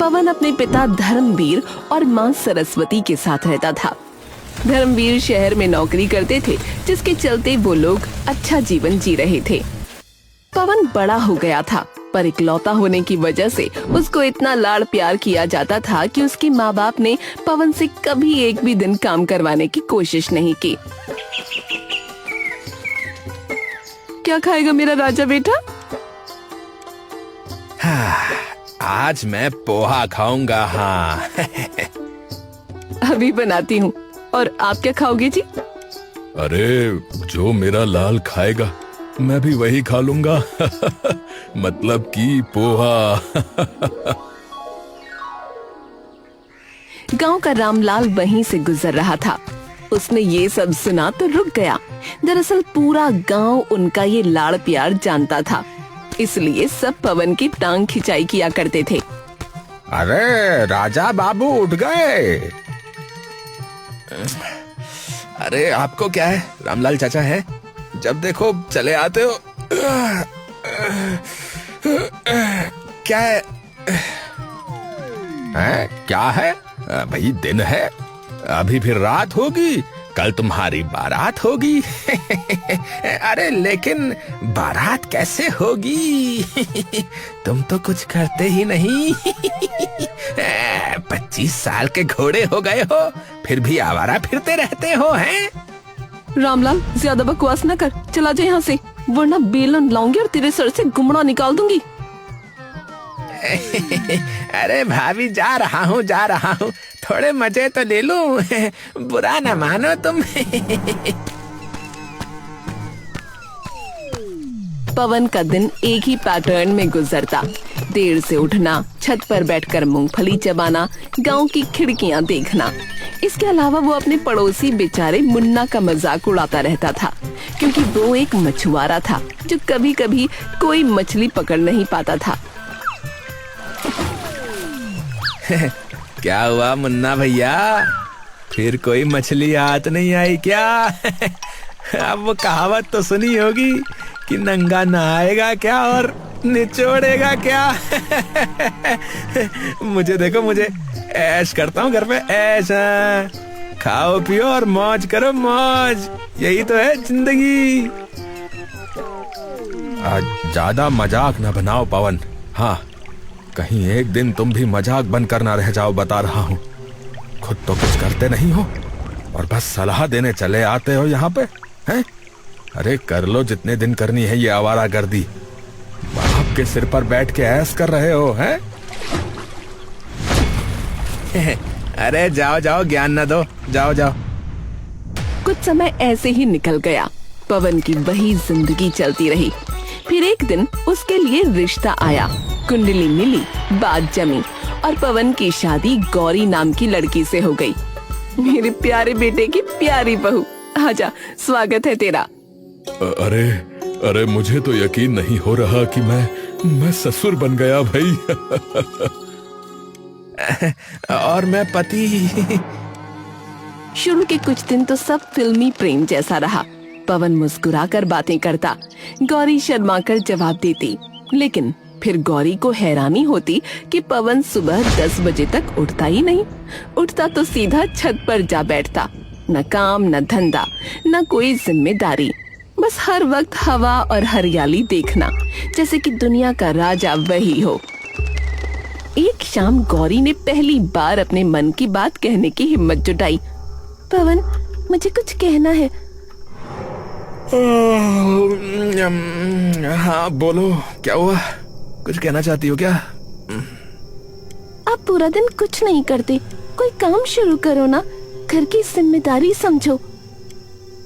पवन अपने पिता धर्मवीर और माँ सरस्वती के साथ रहता था। धर्मवीर शहर में नौकरी करते थे, जिसके चलते वो लोग अच्छा जीवन जी रहे थे। पवन बड़ा हो गया था, पर इकलौता होने की वजह से उसको इतना लाड़ प्यार किया जाता था कि उसके माँ बाप ने पवन से कभी एक भी दिन काम करवाने की कोशिश नहीं की। क्या खाएगा मेरा राजा बेटा? आज मैं पोहा खाऊंगा। हाँ। अभी बनाती हूँ। और आप क्या खाओगे जी? अरे जो मेरा लाल खाएगा मैं भी वही खा लूंगा। मतलब कि पोहा। गांव का रामलाल वहीं से गुजर रहा था। उसने ये सब सुना तो रुक गया। दरअसल पूरा गांव उनका ये लाड़ प्यार जानता था, इसलिए सब पवन की टांग खिंचाई किया करते थे। अरे राजा बाबू उठ गए। अरे आपको क्या है, रामलाल चाचा है, जब देखो चले आते हो। क्या है? क्या है भाई? दिन है, अभी फिर रात होगी, कल तुम्हारी बारात होगी। अरे लेकिन बारात कैसे होगी? तुम तो कुछ करते ही नहीं। 25 साल के घोड़े हो गए हो, फिर भी आवारा फिरते रहते हो। हैं रामलाल ज्यादा बकवास न कर, चला जा यहाँ से, वरना बेलन लाऊंगी और तेरे सर से गुमड़ा निकाल दूंगी। अरे भाभी जा रहा हूँ, थोड़े मजे तो ले लूं, बुरा ना मानो तुम। पवन का दिन एक ही पैटर्न में गुजरता। देर से उठना, छत पर बैठकर मूंगफली चबाना, गांव की खिड़कियां देखना। इसके अलावा वो अपने पड़ोसी बेचारे मुन्ना का मजाक उड़ाता रहता था, क्योंकि वो एक मछुआरा था जो कभी कभी कोई मछली पकड़ नहीं पाता था। क्या हुआ मुन्ना भैया, फिर कोई मछली हाथ नहीं आई क्या? अब वो कहावत तो सुनी होगी कि नंगा नहाएगा क्या और निचोड़ेगा क्या। मुझे देखो, मुझे ऐश करता हूँ घर पे, ऐश। खाओ पियो और मौज करो, मौज, यही तो है जिंदगी। ज्यादा मजाक न बनाओ पवन। हाँ, कहीं एक दिन तुम भी मजाक बनकर ना रह जाओ, बता रहा हूँ। खुद तो कुछ करते नहीं हो और बस सलाह देने चले आते हो यहाँ पे, हैं? अरे कर लो जितने दिन करनी है ये आवारागर्दी। बाप के सिर पर बैठ के ऐश कर रहे हो, हैं? अरे जाओ जाओ, ज्ञान न दो, जाओ जाओ। कुछ समय ऐसे ही निकल गया। पवन की वही जिंदगी चलती रही। फिर एक दिन उसके लिए रिश्ता आया, कुंडली मिली, बात जमी और पवन की शादी गौरी नाम की लड़की से हो गई। मेरे प्यारे बेटे की प्यारी बहू, आजा, स्वागत है तेरा। अरे मुझे तो यकीन नहीं हो रहा कि मैं ससुर बन गया भाई। और मैं पति। शुरू के कुछ दिन तो सब फिल्मी प्रेम जैसा रहा। पवन मुस्कुराकर बातें करता, गौरी शर्मा कर जवाब देती, लेकिन फिर गौरी को हैरानी होती कि पवन सुबह 10 बजे तक उठता ही नहीं। उठता तो सीधा छत पर जा बैठता, न काम न धंधा न कोई जिम्मेदारी, बस हर वक्त हवा और हरियाली देखना, जैसे कि दुनिया का राजा वही हो। एक शाम गौरी ने पहली बार अपने मन की बात कहने की हिम्मत जुटाई। पवन, मुझे कुछ कहना है। हाँ बोलो, क्या हुआ? कुछ कहना चाहती हो क्या? आप पूरा दिन कुछ नहीं करते, कोई काम शुरू करो ना, घर की जिम्मेदारी समझो।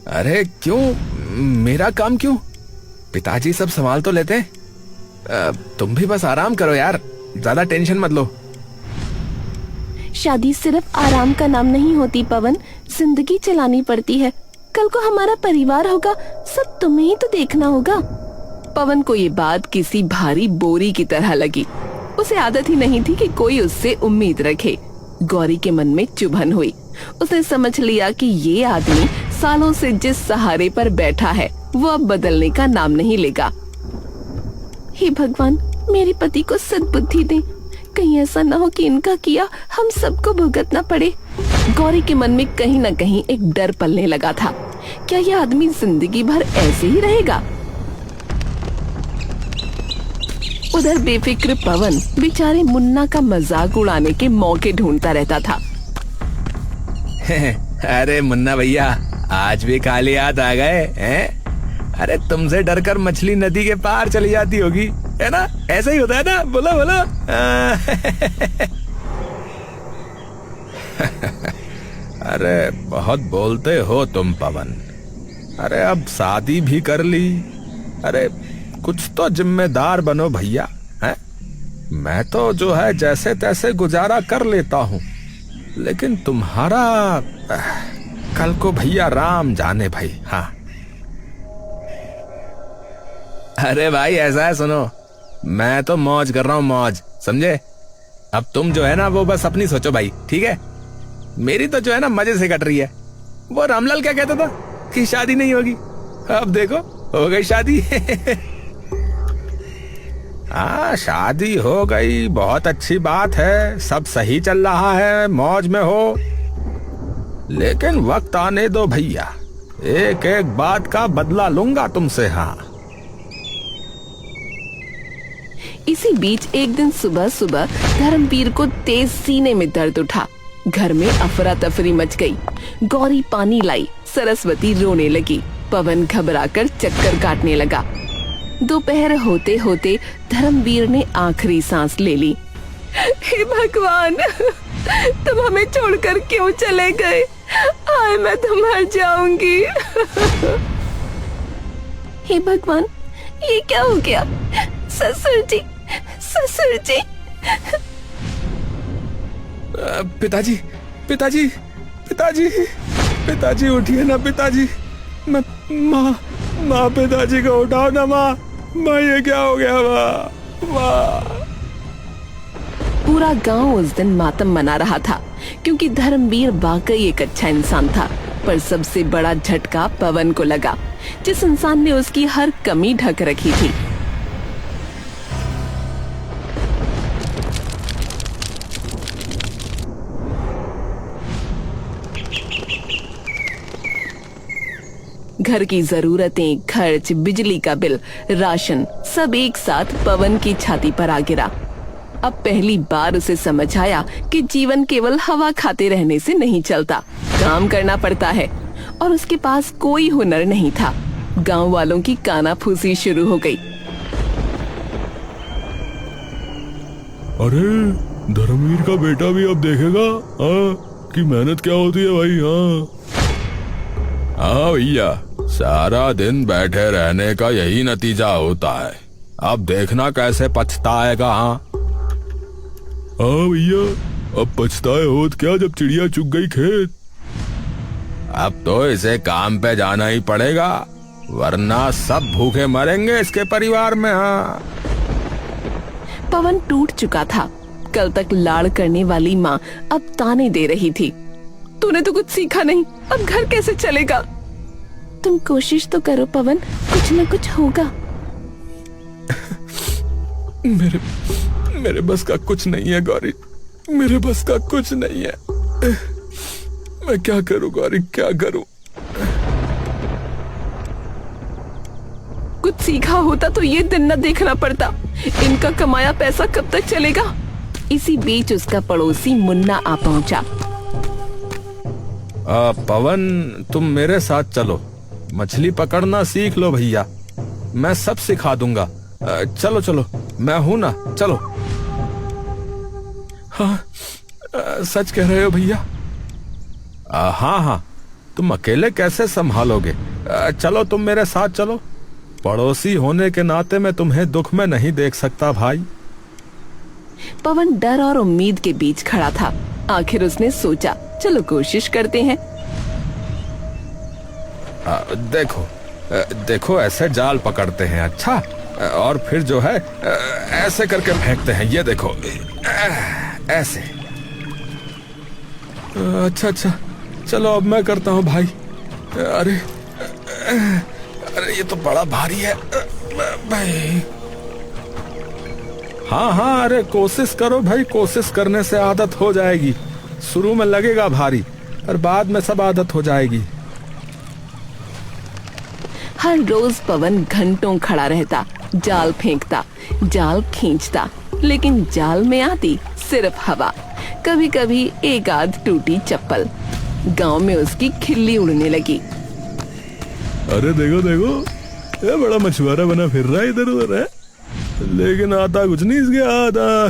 अरे क्यों, मेरा काम क्यों? पिताजी सब संभाल तो लेते हैं। तुम भी बस आराम करो यार, ज्यादा टेंशन मत लो। शादी सिर्फ आराम का नाम नहीं होती पवन, जिंदगी चलानी पड़ती है। कल को हमारा परिवार होगा, सब तुम्हें ही तो देखना होगा। पवन को ये बात किसी भारी बोरी की तरह लगी। उसे आदत ही नहीं थी कि कोई उससे उम्मीद रखे। गौरी के मन में चुभन हुई। उसने समझ लिया कि ये आदमी सालों से जिस सहारे पर बैठा है वो अब बदलने का नाम नहीं लेगा। हे भगवान, मेरे पति को सद्बुद्धि दे, कहीं ऐसा ना हो कि इनका किया हम सबको भुगतना पड़े। गौरी के मन में कहीं न कहीं एक डर पलने लगा था। क्या यह आदमी जिंदगी भर ऐसे ही रहेगा? उधर बेफिक्र पवन बेचारे मुन्ना का मजाक उड़ाने के मौके ढूंढता रहता था। अरे मुन्ना भैया, आज भी खाली हाथ आ गए हैं? अरे तुमसे डरकर मछली नदी के पार चली जाती होगी, है ना? ऐसा ही होता है ना? बोलो बोलो। अरे बहुत बोलते हो तुम पवन। अरे अब शादी भी कर ली। अरे कुछ तो जिम्मेदार बनो भैया, हैं? मैं तो जो है जैसे तैसे गुजारा कर लेता हूँ, लेकिन तुम्हारा कल को भैया राम जाने भाई। हाँ अरे भाई ऐसा है, सुनो, मैं तो मौज कर रहा हूँ, मौज, समझे? अब तुम जो है ना वो बस अपनी सोचो भाई, ठीक है? मेरी तो जो है ना मजे से कट रही है। वो रामलाल क्या कहता था कि शादी नहीं होगी, अब देखो हो गई शादी। हाँ शादी हो गई, बहुत अच्छी बात है, सब सही चल रहा है, मौज में हो। लेकिन वक्त आने दो भैया, एक एक बात का बदला लूंगा तुमसे। हाँ इसी बीच एक दिन सुबह सुबह धर्मवीर को तेज सीने में दर्द उठा। घर में अफरा तफरी मच गई। गौरी पानी लाई, सरस्वती रोने लगी, पवन घबराकर चक्कर काटने लगा। दोपहर होते होते धर्मवीर ने आखिरी सांस ले ली। हे भगवान, तुम हमें छोड़कर क्यों चले गए? आए मैं तो मर जाऊंगी। हे भगवान, ये क्या हो गया? ससुर जी, ससुर जी। पिताजी, पिताजी, पिताजी, पिताजी उठिए ना पिताजी। माँ, पिताजी को उठाओ ना माँ। माँ ये क्या हो गया माँ? पूरा गांव उस दिन मातम मना रहा था, क्योंकि धर्मवीर वाकई एक अच्छा इंसान था। पर सबसे बड़ा झटका पवन को लगा, जिस इंसान ने उसकी हर कमी ढक रखी थी। घर की जरूरतें, खर्च, बिजली का बिल, राशन सब एक साथ पवन की छाती पर आ गिरा। अब पहली बार उसे समझ आया कि जीवन केवल हवा खाते रहने से नहीं चलता, काम करना पड़ता है। और उसके पास कोई हुनर नहीं था। गांव वालों की कानाफूसी शुरू हो गई। अरे धर्मवीर का बेटा भी अब देखेगा कि मेहनत क्या होती है भाई। हाँ भैया, सारा दिन बैठे रहने का यही नतीजा होता है। अब देखना कैसे पछताएगा। हाँ भैया, अब पछताए होत क्या जब चिड़िया चुग गई खेत। अब तो इसे काम पे जाना ही पड़ेगा, वरना सब भूखे मरेंगे इसके परिवार में। हाँ पवन टूट चुका था। कल तक लाड़ करने वाली माँ अब ताने दे रही थी। तूने तो कुछ सीखा नहीं, अब घर कैसे चलेगा? तुम कोशिश तो करो पवन, कुछ न कुछ होगा। मेरे बस का कुछ नहीं है गौरी, मेरे बस का कुछ नहीं है। मैं क्या करूं गौरी, क्या करूं? कुछ सीखा होता तो ये दिन न देखना पड़ता। इनका कमाया पैसा कब तक चलेगा? इसी बीच उसका पड़ोसी मुन्ना आ पहुंचा। पवन, तुम मेरे साथ चलो, मछली पकड़ना सीख लो भैया, मैं सब सिखा दूंगा। चलो चलो, मैं हूं ना, चलो। हाँ सच कह रहे हो भैया? हाँ हाँ, तुम अकेले कैसे संभालोगे? चलो तुम मेरे साथ चलो। पड़ोसी होने के नाते मैं तुम्हें दुख में नहीं देख सकता भाई। पवन डर और उम्मीद के बीच खड़ा था। आखिर उसने सोचा, चलो कोशिश करते हैं। देखो देखो, ऐसे जाल पकड़ते हैं, अच्छा, और फिर जो है ऐसे करके फेंकते हैं। ये देखो, ऐसे। अच्छा, चलो अब मैं करता हूँ भाई। अरे ये तो बड़ा भारी है भाई। हाँ हाँ, अरे कोशिश करो भाई, कोशिश करने से आदत हो जाएगी। शुरू में लगेगा भारी, पर बाद में सब आदत हो जाएगी। हर रोज पवन घंटों खड़ा रहता, जाल फेंकता, जाल खींचता, लेकिन जाल में आती सिर्फ हवा। कभी कभी एक आध टूटी चप्पल। गांव में उसकी खिल्ली उड़ने लगी। अरे देखो देखो, ये बड़ा मछुआरा बना फिर रहा है इधर उधर है, लेकिन आता कुछ नहीं इसके आता।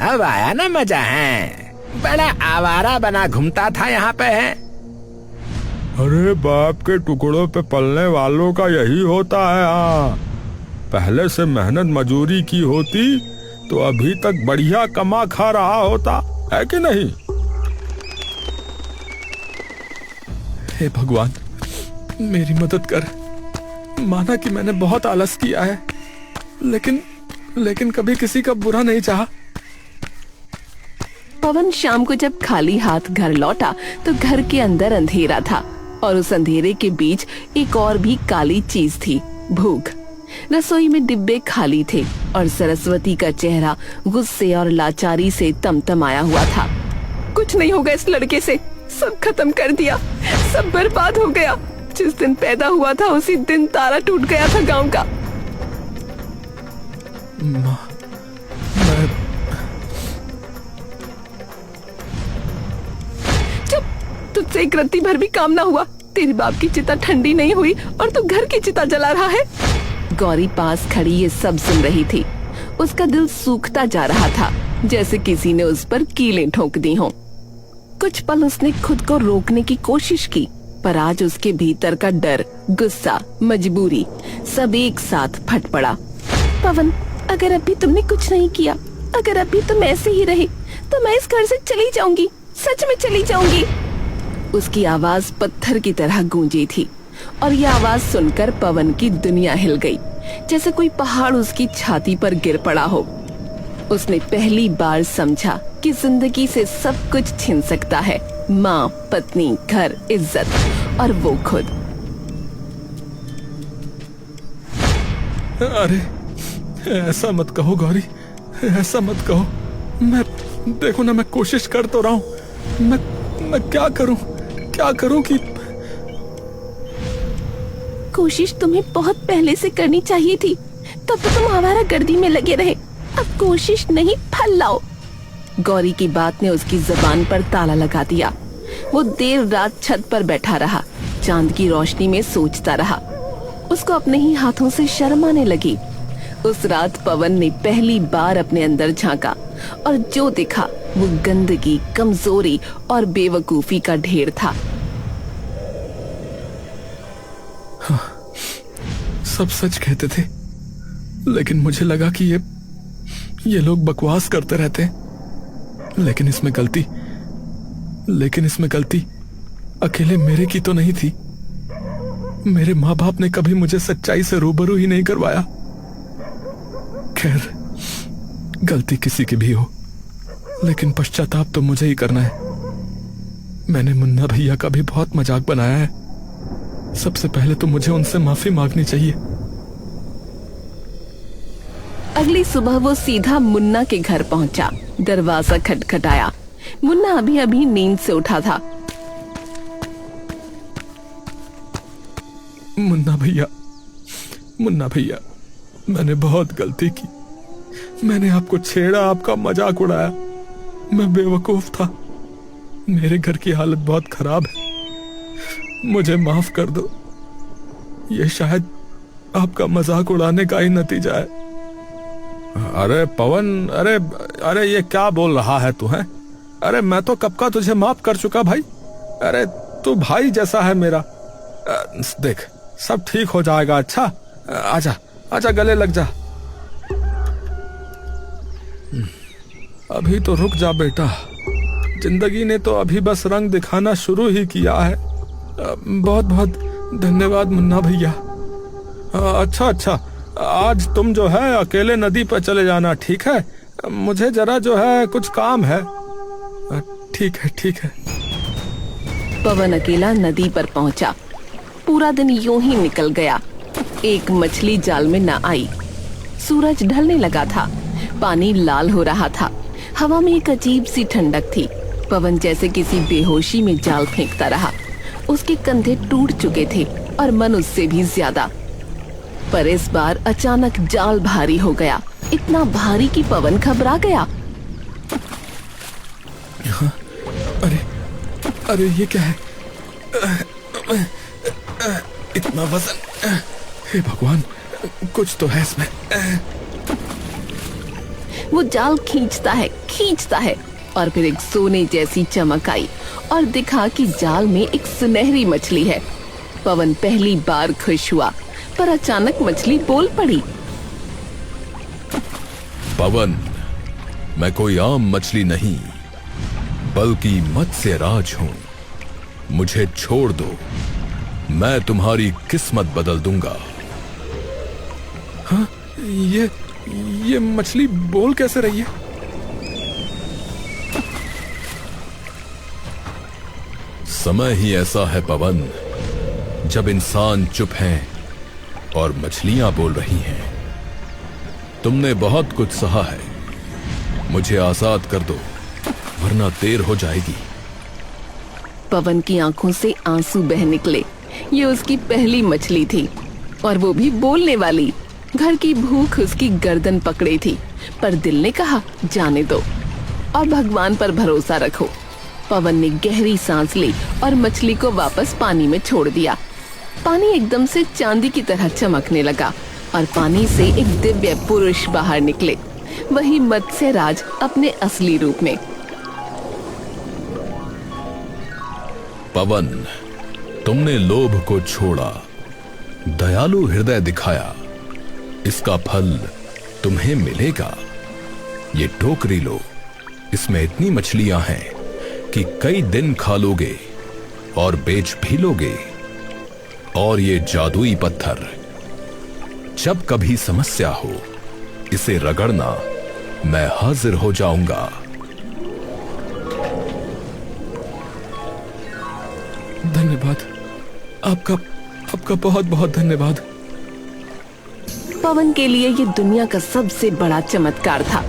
अब आया ना मजा है, बड़ा आवारा बना घूमता था यहाँ पे है। अरे बाप के टुकड़ों पे पलने वालों का यही होता है। हाँ, पहले से मेहनत मजूरी की होती तो अभी तक बढ़िया कमा खा रहा होता, है कि नहीं? हे भगवान, मेरी मदद कर। माना कि मैंने बहुत आलस किया है, लेकिन कभी किसी का बुरा नहीं चाहा। पवन शाम को जब खाली हाथ घर लौटा तो घर के अंदर अंधेरा था और उस अंधेरे के बीच एक और भी काली चीज थी, भूख। रसोई में डिब्बे खाली थे और सरस्वती का चेहरा गुस्से और लाचारी से तमतमाया हुआ था। कुछ नहीं होगा इस लड़के से, सब खत्म कर दिया, सब बर्बाद हो गया। जिस दिन पैदा हुआ था उसी दिन तारा टूट गया था गांव का। माँ, चुप, तुझसे एक रत्ती भर भी काम ना हुआ। तेरे बाप की चिता ठंडी नहीं हुई और तू घर की चिता जला रहा है। गौरी पास खड़ी ये सब सुन रही थी। उसका दिल सूखता जा रहा था, जैसे किसी ने उस पर कीलें ठोक दी हों। कुछ पल उसने खुद को रोकने की कोशिश की, पर आज उसके भीतर का डर, गुस्सा, मजबूरी सब एक साथ फट पड़ा। पवन, अगर अभी तुमने कुछ नहीं किया, अगर अभी तुम ऐसे ही रहे, तो मैं इस घर से चली जाऊंगी, सच में चली जाऊंगी। उसकी आवाज पत्थर की तरह गूंजी थी और यह आवाज सुनकर पवन की दुनिया हिल गई, जैसे कोई पहाड़ उसकी छाती पर गिर पड़ा हो। उसने पहली बार समझा कि जिंदगी से सब कुछ छिन सकता है, माँ, पत्नी, घर, इज्जत और वो खुद। अरे ऐसा मत कहो गौरी, ऐसा मत कहो। मैं देखो ना, मैं कोशिश कर तो रहा हूँ। मैं क्या करूँ कि कोशिश तुम्हें बहुत पहले से करनी चाहिए थी, तब तो तुम आवारा गर्दी में लगे रहे। अब कोशिश नहीं, फल लाओ। गौरी की बात ने उसकी जुबान पर ताला लगा दिया। वो देर रात छत पर बैठा रहा, चांद की रोशनी में सोचता रहा। उसको अपने ही हाथों से शर्म आने लगी। उस रात पवन ने पहली बार अपने अंदर झांका और जो दिखा वो गंदगी, कमजोरी और बेवकूफी का ढेर था। सब सच कहते थे, लेकिन मुझे लगा कि ये लोग बकवास करते रहते हैं। लेकिन इसमें गलती अकेले मेरे की तो नहीं थी। मेरे माँ बाप ने कभी मुझे सच्चाई से रूबरू ही नहीं करवाया। खैर, गलती किसी की भी हो, लेकिन पश्चाताप तो मुझे ही करना है। मैंने मुन्ना भैया का भी बहुत मजाक बनाया है। सबसे पहले तो मुझे उनसे माफी मांगनी चाहिए। अगली सुबह वो सीधा मुन्ना के घर पहुंचा। दरवाजा खटखटाया। मुन्ना अभी अभी नींद से उठा था। मुन्ना भैया, मैंने बहुत गलती की। मैंने आपको छेड़ा, आपका मजाक उड़ाया। मैं बेवकूफ था। मेरे घर की हालत बहुत खराब है, मुझे माफ कर दो। ये शायद आपका मजाक उड़ाने का ही नतीजा है। अरे पवन, अरे ये क्या बोल रहा है तू है? अरे मैं तो कब का तुझे माफ कर चुका भाई। अरे तू भाई जैसा है मेरा। देख, सब ठीक हो जाएगा। अच्छा, आजा गले लग जा। अभी तो रुक जा बेटा, जिंदगी ने तो अभी बस रंग दिखाना शुरू ही किया है। बहुत बहुत धन्यवाद मुन्ना भैया। अच्छा, आज तुम जो है अकेले नदी पर चले जाना, ठीक है? मुझे जरा जो है कुछ काम है। ठीक है। पवन अकेला नदी पर पहुंचा। पूरा दिन यूं ही निकल गया। एक मछली जाल में न आई, सूरज ढलने लगा था। पानी लाल हो रहा था। हवा में एक अजीब सी ठंडक थी। पवन जैसे किसी बेहोशी में जाल फेंकता रहा। उसके कंधे टूट चुके थे और मन उससे भी ज्यादा। पर इस बार अचानक जाल भारी हो गया, इतना भारी कि पवन घबरा गया। अरे अरे ये क्या है? इतना वजन! हे भगवान, कुछ तो है इसमें। वो जाल खींचता है और फिर एक सोने जैसी चमक आई और दिखा कि जाल में एक सुनहरी मछली है। पवन पहली बार खुश हुआ, पर अचानक मछली बोल पड़ी। पवन, मैं कोई आम मछली नहीं, बल्कि मत्स्य राज हूं। मुझे छोड़ दो, मैं तुम्हारी किस्मत बदल दूंगा। हाँ, ये मछली बोल कैसे रही है? समय ही ऐसा है पवन, जब इंसान चुप हैं और मछलियां बोल रही हैं। तुमने बहुत कुछ सहा है, मुझे आजाद कर दो, वरना देर हो जाएगी। पवन की आंखों से आंसू बह निकले। ये उसकी पहली मछली थी और वो भी बोलने वाली। घर की भूख उसकी गर्दन पकड़ी थी, पर दिल ने कहा जाने दो और भगवान पर भरोसा रखो। पवन ने गहरी सांस ली और मछली को वापस पानी में छोड़ दिया। पानी एकदम से चांदी की तरह चमकने लगा और पानी से एक दिव्य पुरुष बाहर निकले, वही मत्स्य राज अपने असली रूप में। पवन, तुमने लोभ को छोड़ा, दयालु हृदय दिखाया, इसका फल तुम्हें मिलेगा। ये टोकरी लो, इसमें इतनी मछलियां हैं कि कई दिन खा लोगे और बेच भी लोगे। और ये जादुई पत्थर, जब कभी समस्या हो इसे रगड़ना, मैं हाजिर हो जाऊंगा। धन्यवाद, आपका बहुत बहुत धन्यवाद। पवन के लिए ये दुनिया का सबसे बड़ा चमत्कार था।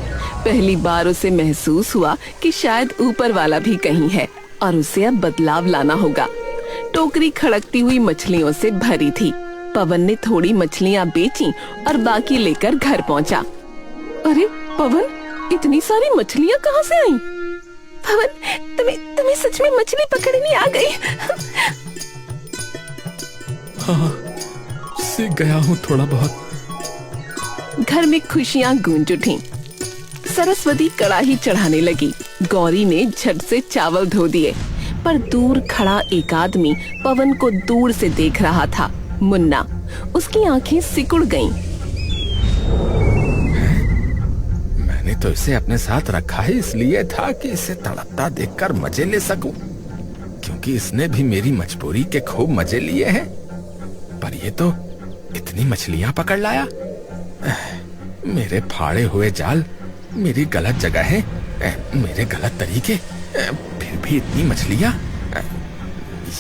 पहली बार उसे महसूस हुआ कि शायद ऊपर वाला भी कहीं है और उसे अब बदलाव लाना होगा। टोकरी खड़कती हुई मछलियों से भरी थी। पवन ने थोड़ी मछलियां बेची और बाकी लेकर घर पहुंचा। अरे पवन, इतनी सारी मछलियां कहाँ से आई? पवन, तुम्हें सच में मछली पकड़नी आ गई? हाँ, सीख गया हूँ थोड़ा बहुत। घर में खुशियां गूंज उठी। सरस्वती कड़ाही चढ़ाने लगी। गौरी ने झट से चावल धो दिए, पर दूर खड़ा एक आदमी पवन को दूर से देख रहा था। मुन्ना। उसकी आंखें सिकुड़ गईं। मैंने तो इसे अपने साथ रखा ही इसलिए था कि इसे तड़पता देखकर मजे ले सकूं, क्योंकि इसने भी मेरी मजबूरी के खूब मजे लिए हैं। पर ये तो इतनी मछलियां पकड़ लाया। मेरे फाड़े हुए जाल, मेरी गलत जगह है, मेरे गलत तरीके, फिर भी इतनी मछलियां,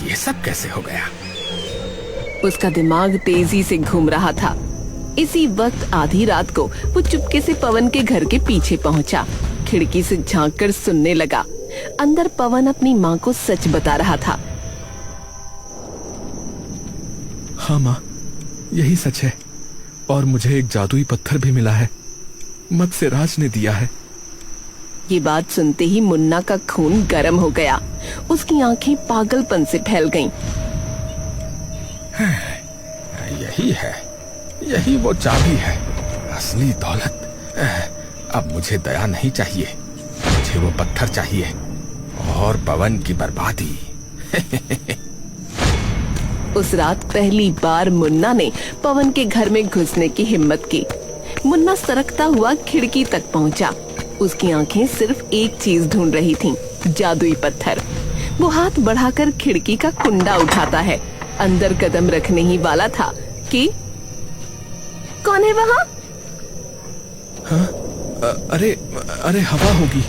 ये सब कैसे हो गया? उसका दिमाग तेजी से घूम रहा था। इसी वक्त आधी रात को वो चुपके से पवन के घर के पीछे पहुंचा। खिड़की से झांककर सुनने लगा। अंदर पवन अपनी माँ को सच बता रहा था। हाँ माँ, यही सच है। और मुझे एक जादुई पत्थर भी मिला है, मत्स्य राज ने दिया है। ये बात सुनते ही मुन्ना का खून गर्म हो गया। उसकी आंखें पागलपन से फैल गईं। यही है, यही वो चाबी है, असली दौलत। अब मुझे दया नहीं चाहिए, मुझे वो पत्थर चाहिए और पवन की बर्बादी। उस रात पहली बार मुन्ना ने पवन के घर में घुसने की हिम्मत की। मुन्ना सरकता हुआ खिड़की तक पहुंचा। उसकी आंखें सिर्फ एक चीज ढूंढ रही थीं, जादुई पत्थर। वो हाथ बढ़ाकर खिड़की का कुंडा उठाता है। अंदर कदम रखने ही वाला था कि कौन है वहाँ? हाँ? अरे हवा होगी।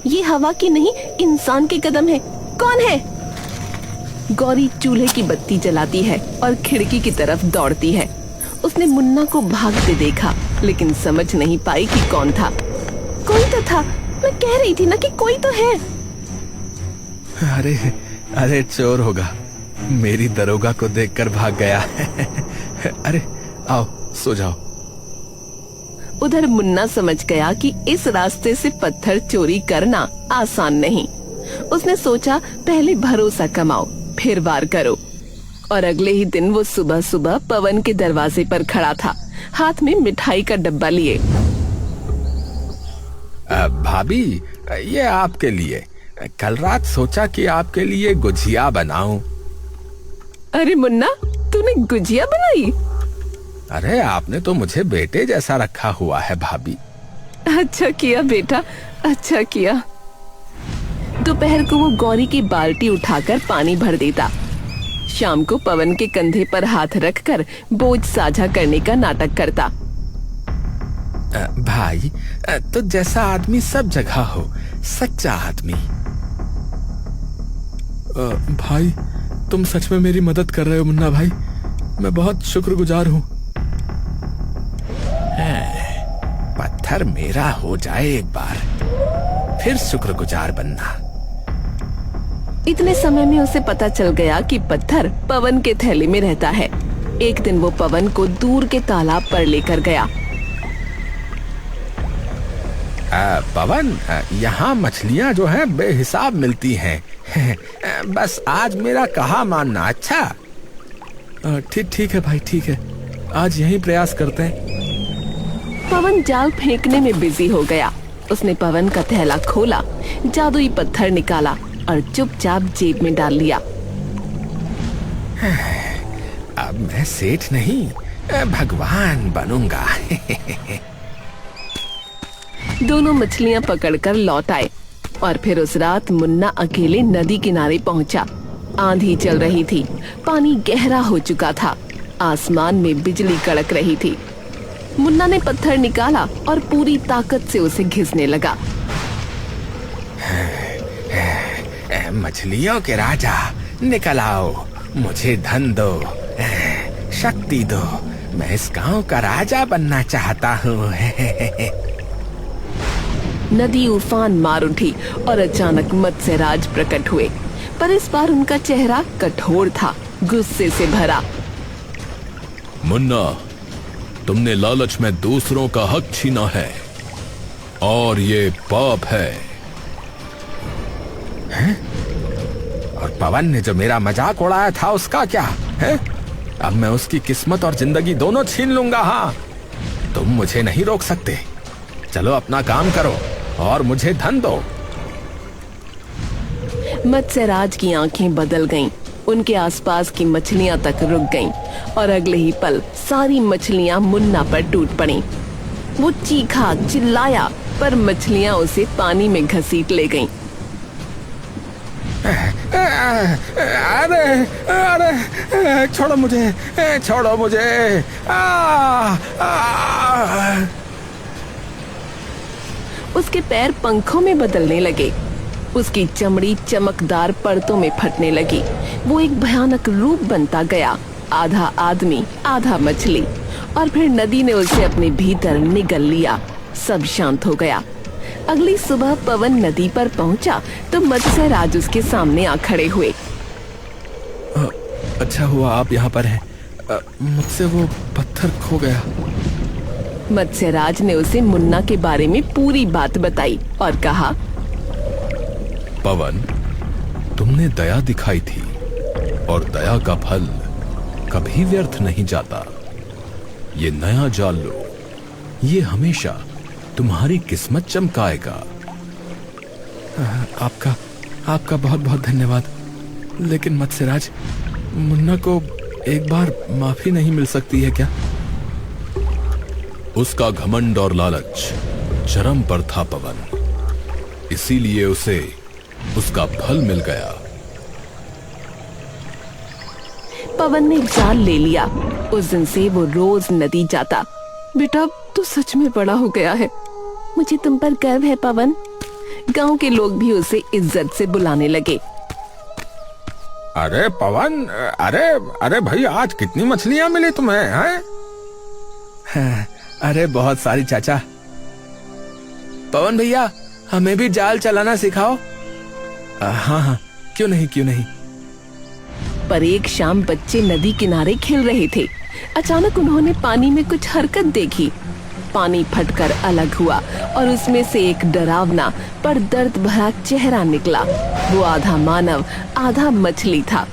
ये हवा की नहीं, इंसान के कदम है। कौन है? गौरी चूल्हे की बत्ती जलाती है और खिड़की की तरफ दौड़ती है। उसने मुन्ना को भागते देखा, लेकिन समझ नहीं पाई कि कौन था। कोई तो था, मैं कह रही थी ना कि कोई तो है। अरे अरे चोर होगा, मेरी दरोगा को देखकर भाग गया। अरे आओ सो जाओ। उधर मुन्ना समझ गया कि इस रास्ते से पत्थर चोरी करना आसान नहीं। उसने सोचा पहले भरोसा कमाओ फिर वार करो। और अगले ही दिन वो सुबह सुबह पवन के दरवाजे पर खड़ा था, हाथ में मिठाई का डब्बा लिए। भाभी, ये आपके लिए। कल रात सोचा कि आपके लिए गुजिया बनाऊं। अरे मुन्ना, तूने गुजिया बनाई? अरे आपने तो मुझे बेटे जैसा रखा हुआ है भाभी। अच्छा किया बेटा, अच्छा किया। दोपहर को वो गौरी की बाल्टी उठाकर पानी भर देता। शाम को पवन के कंधे पर हाथ रखकर बोझ साझा करने का नाटक करता। भाई, तो जैसा आदमी सब जगह हो, सच्चा आदमी। भाई, तुम सच में मेरी मदद कर रहे हो मुन्ना भाई, मैं बहुत शुक्रगुजार हूँ। पत्थर मेरा हो जाए एक बार, फिर शुक्रगुजार बनना। इतने समय में उसे पता चल गया कि पत्थर पवन के थैले में रहता है। एक दिन वो पवन को दूर के तालाब पर लेकर गया। पवन, यहाँ मछलियाँ जो हैं बेहिसाब मिलती हैं। बस आज मेरा कहा मानना, अच्छा? ठीक है भाई, ठीक है, आज यही प्रयास करते हैं। पवन जाल फेंकने में बिजी हो गया। उसने पवन का थैला खोला, जादुई पत्थर निकाला और चुपचाप जेब में डाल लिया। अब मैं सेठ नहीं, भगवान बनूंगा। दोनों मछलियां पकड़कर लौट आए और फिर उस रात मुन्ना अकेले नदी किनारे पहुंचा। आंधी चल रही थी, पानी गहरा हो चुका था, आसमान में बिजली कड़क रही थी। मुन्ना ने पत्थर निकाला और पूरी ताकत से उसे घिसने लगा। मछलियों के राजा, निकल आओ, मुझे धन दो, शक्ति दो, मैं इस गांव का राजा बनना चाहता हूँ। नदी उफान मार उठी और अचानक मत्स्यराज प्रकट हुए, पर इस बार उनका चेहरा कठोर था, गुस्से से भरा। मुन्ना, तुमने लालच में दूसरों का हक छीना है और ये पाप है। और पवन ने जो मेरा मजाक उड़ाया था उसका क्या है? अब मैं उसकी किस्मत और जिंदगी दोनों छीन लूंगा। हाँ, तुम मुझे नहीं रोक सकते। चलो अपना काम करो और मुझे धन दो। मत्स्यराज की आंखें बदल गईं, उनके आसपास की मछलियां तक रुक गईं और अगले ही पल सारी मछलियां मुन्ना पर टूट पड़ीं। वो चीखा, चिल्लाया, पर मछलियां उसे पानी में घसीट ले गईं। अरे अरे, छोड़ो मुझे, छोड़ो मुझे। उसके पैर पंखों में बदलने लगे, उसकी चमड़ी चमकदार परतों में फटने लगी। वो एक भयानक रूप बनता गया, आधा आदमी आधा मछली। और फिर नदी ने उसे अपने भीतर निगल लिया। सब शांत हो गया। अगली सुबह पवन नदी पर पहुंचा तो मत्स्यराज उसके सामने आ खड़े हुए। अच्छा हुआ आप यहाँ पर हैं, मुझसे वो पत्थर खो गया। मत्स्यराज ने उसे मुन्ना के बारे में पूरी बात बताई और कहा, पवन, तुमने दया दिखाई थी और दया का फल कभी व्यर्थ नहीं जाता। ये नया जाल लो, ये हमेशा तुम्हारी किस्मत चमकाएगा। आपका बहुत बहुत धन्यवाद। लेकिन मत्स्यराज, मुन्ना को एक बार माफी नहीं मिल सकती है क्या? उसका घमंड और लालच चरम पर था पवन, इसीलिए उसे उसका फल मिल गया। पवन ने जाल ले लिया। उस दिन से वो रोज नदी जाता। बेटा, तू सच में बड़ा हो गया है, मुझे तुम पर गर्व है पवन। गांव के लोग भी उसे इज्जत से बुलाने लगे। अरे पवन, अरे भाई, आज कितनी मछलियां मिली तुम्हें? हैं? अरे बहुत सारी चाचा। पवन भैया, हमें भी जाल चलाना सिखाओ। हाँ हाँ, क्यों नहीं क्यों नहीं। पर एक शाम बच्चे नदी किनारे खेल रहे थे। अचानक उन्होंने पानी में कुछ हरकत देखी। पानी फटकर अलग हुआ और उसमें से एक डरावना पर दर्द भरा चेहरा निकला। वो आधा मानव आधा मछली था।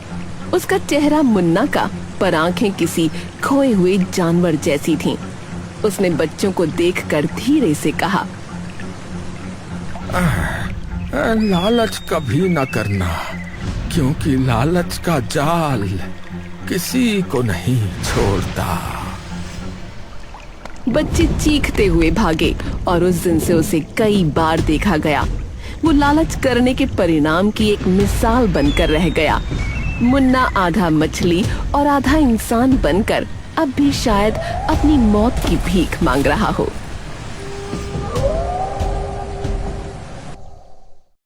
उसका चेहरा मुन्ना का, पर आंखें किसी खोए हुए जानवर जैसी थीं। उसने बच्चों को देखकर धीरे से कहा, लालच कभी न करना, क्योंकि लालच का जाल किसी को नहीं छोड़ता। बच्चे चीखते हुए भागे और उस दिन से उसे कई बार देखा गया। वो लालच करने के परिणाम की एक मिसाल बनकर रह गया। मुन्ना आधा मछली और आधा इंसान बनकर अब भी शायद अपनी मौत की भीख मांग रहा हो।